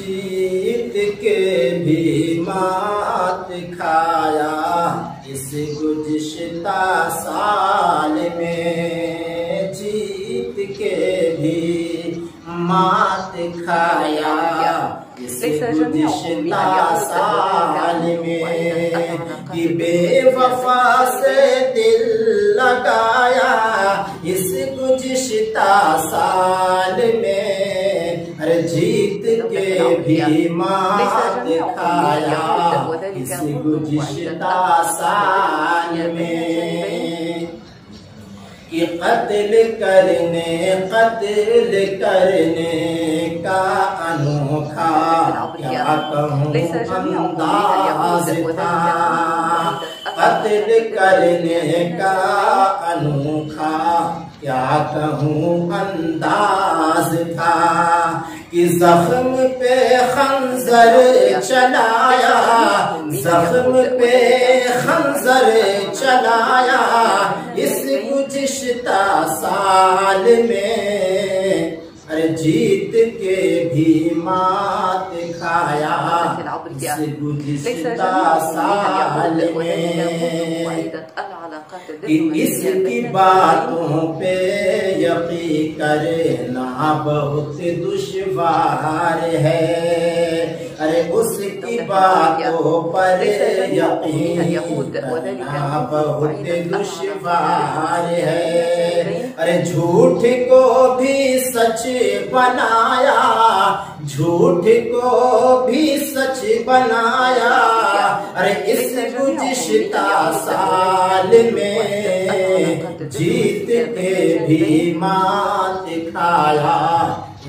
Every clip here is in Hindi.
जीत के भी मात खाया इस गुज़िश्ता साल में, जीत के भी मात खाया इस गुज़िश्ता साल में, कि बेवफा से दिल लगाया इस गुज़िश्ता साल में, अरे जीत के भी मात खाया इस गुज़िश्ता साल में, कि कत्ल करने का अनोखा क्या कहूँ अंदाज था, कत्ल करने का अनोखा क्या कहूँ अंदाज था, कि ज़ख्म पे खंजर चलाया, ज़ख्म पे खंजर चलाया इस गुज़िश्ता साल में, अरे जीत के भी मात खाया इस गुज़िश्ता साल में, कि इसकी बातों पे यकीन करना बहुत दुश्वार है, अरे उसकी बातों पर यकीन करना बहुत दुश्वार है, अरे झूठ को भी सच बनाया, झूठ को भी सच बनाया, अरे इस गुज़िश्ता साल में, जीत के भी मात खाया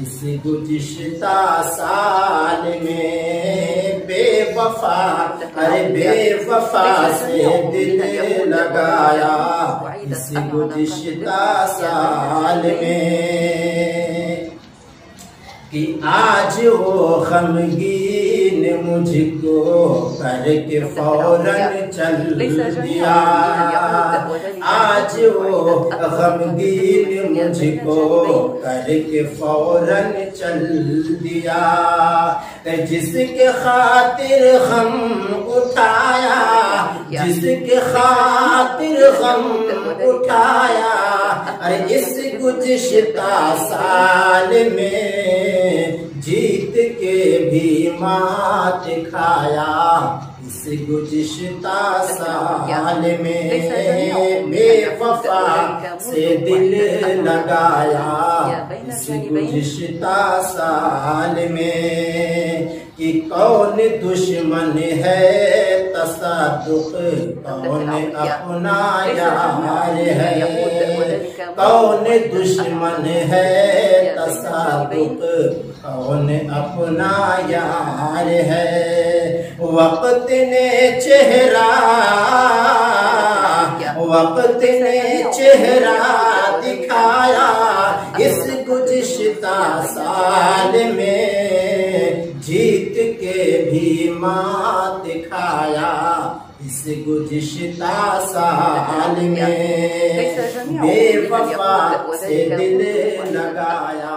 इस गुज़िश्ता साल में, बेवफा अरे बेवफा से दिल लगाया इस गुज़िश्ता साल में, कि आज वो गमगीन मुझको करके फौरन चल दिया, आज वो गमगीन मुझको करके फौरन चल दिया, जिसके खातिर गम उठाया, जिसके खातिर गम उठाया, अरे इस गुज़िश्ता साल में, जीत के भी मात खाया इस गुज़िश्ता साल में, बेवफा से दिल लगाया इस गुज़िश्ता साल में, कि कौन दुश्मन है तसद्दुक़ कौन अपना यार है, कौन दुश्मन है तसद्दुक़ कौन अपना यार है, वक्त ने चेहरा दिखाया इस गुज़िश्ता साल में, जीत के भी मात खाया इस गुज़िश्ता साल में, बेवफा से दिल लगाया